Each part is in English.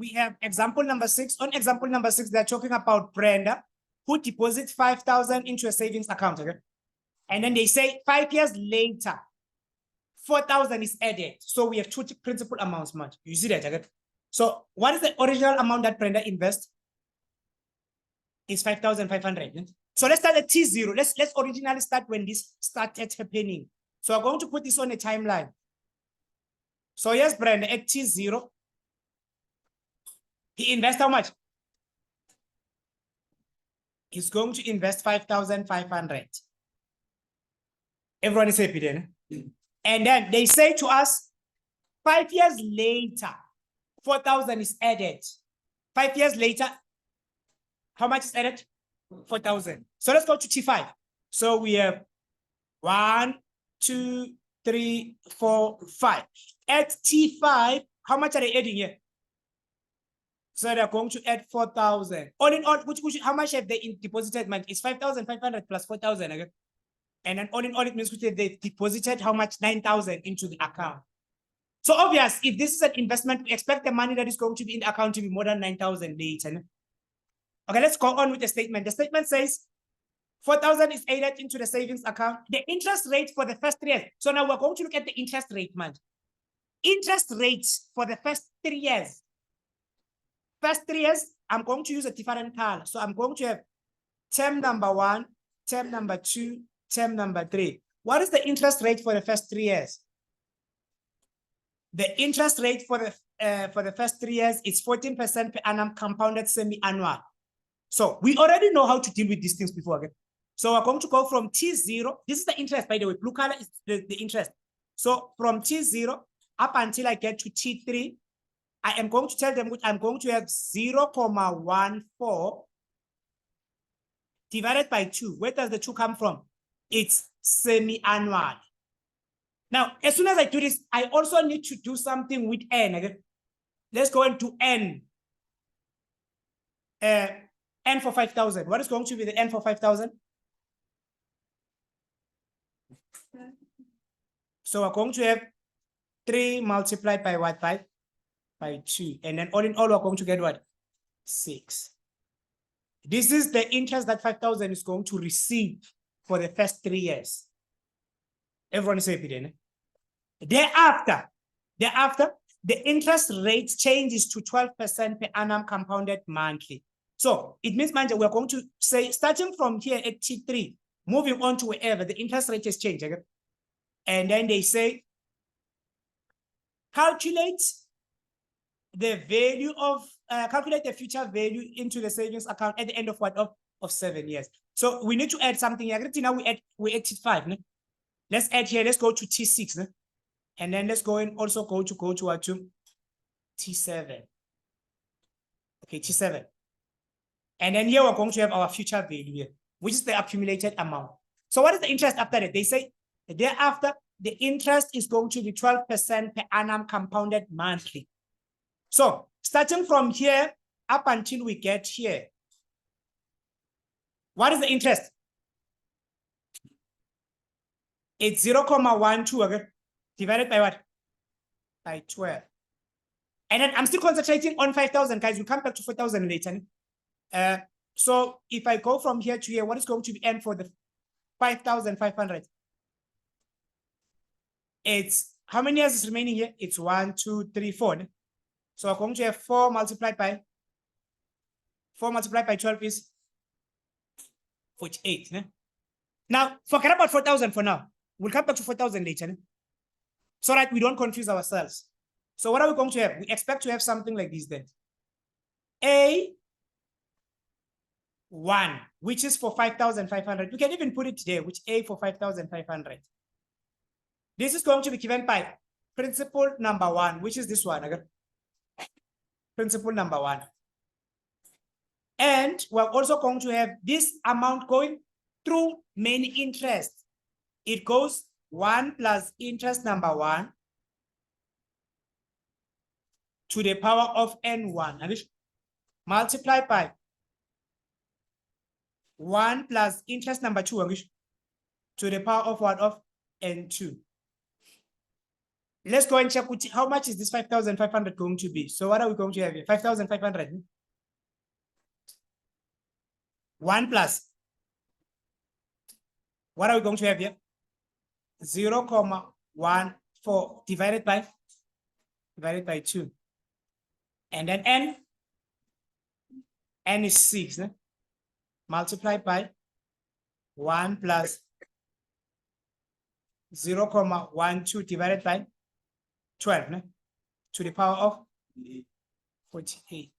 we have example number 6. On example number 6, they're talking about Brenda, who deposits 5,000 into a savings account. Okay? And then they say 5 years later, 4,000 is added. So we have two principal amounts, much. You see that? Okay? So what is the original amount that Brenda invests? Is 5,500. So let's start at T0. Let's originally start when this started happening. So I'm going to put this on a timeline. So yes, Brenda, at T0, he invests how much? He's going to invest 5,500. Everyone is happy then. And then they say to us, 5 years later, 4,000 is added. 5 years later, how much is added? 4,000. So let's go to T5. So we have 1, 2, 3, 4, 5. At T5, how much are they adding here? So they're going to add 4,000. All in all, how much have they deposited? It's 5,500 plus 4,000 again. And then all in all, it means they deposited how much? 9,000 into the account. So obvious, if this is an investment, we expect the money that is going to be in the account to be more than 9,000 later. Okay, let's go on with the statement. The statement says 4,000 is added into the savings account. The interest rate for the first 3 years. So now we're going to look at the interest rate, man. Interest rates for the first 3 years. First 3 years, I'm going to use a different color. So I'm going to have term number 1, term number 2, term number 3. What is the interest rate for the first 3 years? The interest rate for the first 3 years is 14% per annum compounded semi-annual. So we already know how to deal with these things before. Okay? So we're going to go from T0. This is the interest, by the way. Blue color is the interest. So from T0 up until I get to T3, I am going to tell them I'm going to have 0.14 divided by 2. Where does the 2 come from? It's semi-annual. Now, as soon as I do this, I also need to do something with N. Okay? Let's go into N. N for 5,000. What is going to be the N for 5,000? So we're going to have 3 multiplied by what? By 2. And then all in all, we're going to get what? 6. This is the interest that 5,000 is going to receive for the first 3 years. Everyone is happy then. Thereafter, the interest rate changes to 12% per annum compounded monthly. So it means, man, we're going to say, starting from here at T3, moving on to wherever, the interest rate has changed. Okay? And then they say, calculate the value of, calculate the future value into the savings account at the end of what? Of 7 years. So we need to add something here. Now we add T5. No? Let's add here. Let's go to T6. No? And then let's go and also go to what? To T7. Okay, T7. And then here we're going to have our future value here, which is the accumulated amount. So what is the interest after that? They say thereafter, the interest is going to be 12% per annum compounded monthly. So starting from here up until we get here, what is the interest? It's 0.12, okay? Divided by what? By 12. And then I'm still concentrating on 5,000, guys. We'll come back to 4,000 later. So if I go from here to here, what is going to be N for the 5,500? It's how many years is remaining here? It's 1, 2, 3, 4. So I'm going to have 4 multiplied by 12 is 48. Now, forget about 4,000 for now. We'll come back to 4,000 later. So that we don't confuse ourselves. So what are we going to have? We expect to have something like this then. A1, which is for 5,500. We can even put it there, which A for 5,500. This is going to be given by principle number 1, which is this one. Okay? Principle number 1. And we're also going to have this amount going through many interests. It goes 1 plus interest number 1 to the power of N1. Multiplied by 1 plus interest number 2 to the power of what? Of N2. Let's go and check how much is this 5,500 going to be. So what are we going to have here? 5,500. 1 plus. What are we going to have here? 0.14 divided by 2. And then n is 6. Multiplied by 1 plus 0.12 divided by 12 to the power of 48.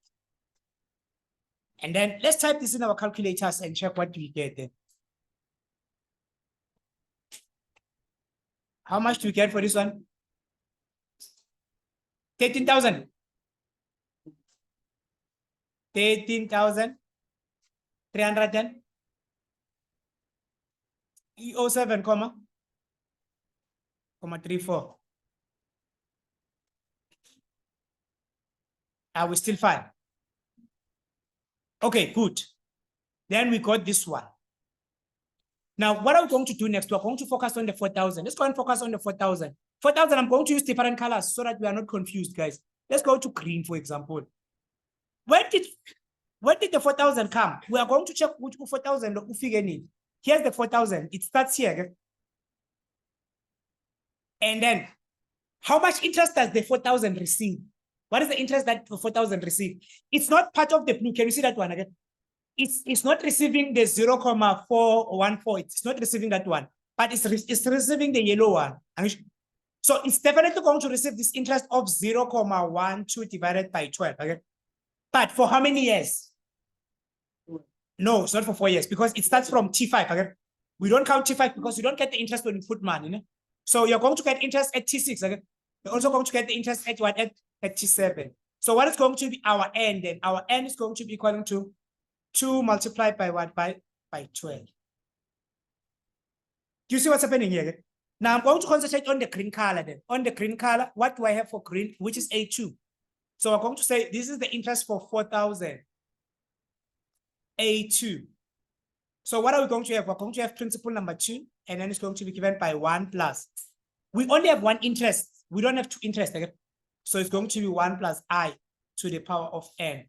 And then let's type this in our calculators and check what we get then. How much do we get for this one? 13,000. 13,307,34. Are we still fine? Okay, good. Then we got this one. Now, what are we going to do next? We're going to focus on the 4,000. Let's go and focus on the 4,000. 4,000, I'm going to use different colors so that we are not confused, guys. Let's go to green, for example. Where did the 4,000 come? We are going to check which 4,000 figure need. Here's the 4,000. It starts here. Okay? And then, how much interest does the 4,000 receive? What is the interest that the 4,000 receive? It's not part of the blue. Can you see that one again? It's not receiving the 0.414. It's not receiving that one, but it's receiving the yellow one. So it's definitely going to receive this interest of 0.12 divided by 12. Okay, but for how many years? No, it's not for 4 years because it starts from T5. Okay, we don't count T5 because you don't get the interest when you put money. So you're going to get interest at T6. Okay, you're also going to get the interest at what? At T7. So what is going to be our n then? Our n is going to be equal to 2 multiplied by what? By 12. Do you see what's happening here? Now I'm going to concentrate on the green color then. On the green color, what do I have for green? Which is A2. So I'm going to say this is the interest for 4,000. A2. So what are we going to have? We're going to have principal number 2, and then it's going to be given by 1 plus. We only have one interest. We don't have two interest. Okay? So it's going to be 1 plus I to the power of n.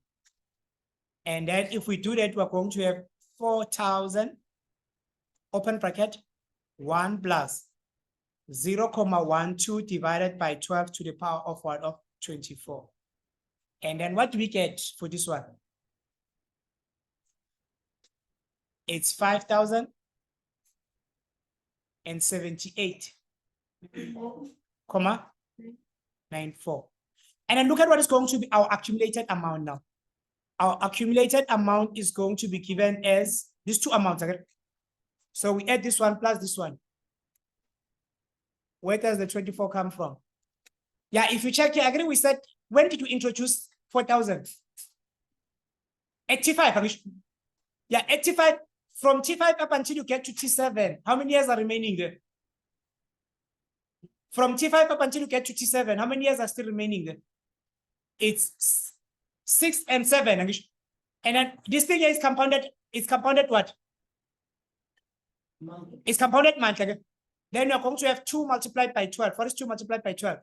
And then if we do that, we're going to have 4,000, open bracket, 1 plus 0.12 divided by 12 to the power of what? Of 24. And then what do we get for this one? It's 5,078,94. And then look at what is going to be our accumulated amount now. Our accumulated amount is going to be given as these two amounts. Okay? So we add this one plus this one. Where does the 24 come from? Yeah, if you check here, again, we said, when did we introduce 4,000? At T5. Yeah, at T5, from T5 up until you get to T7, how many years are remaining there? From T5 up until you get to T7, how many years are still remaining there? It's 6 and 7. And then this thing here is compounded. It's compounded what? It's compounded monthly. Then you're going to have 2 multiplied by 12. What is 2 multiplied by 12?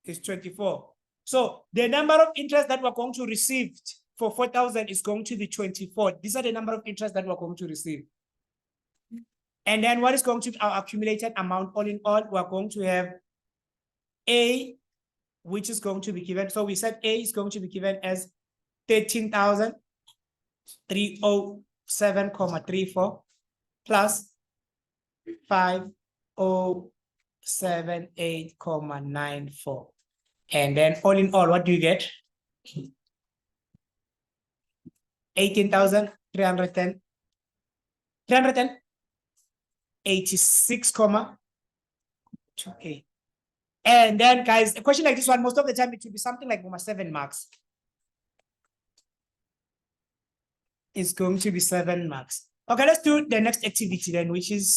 It's 24. So the number of interest that we're going to receive for 4,000 is going to be 24. These are the number of interest that we're going to receive. And then what is going to be our accumulated amount? All in all, we're going to have A, which is going to be given. So we said A is going to be given as 13,307,34 plus 5,078,94. And then all in all, what do you get? 386,28. And then, guys, a question like this one, most of the time it will be something like 7 marks. It's going to be 7 marks. Okay, let's do the next activity then, which is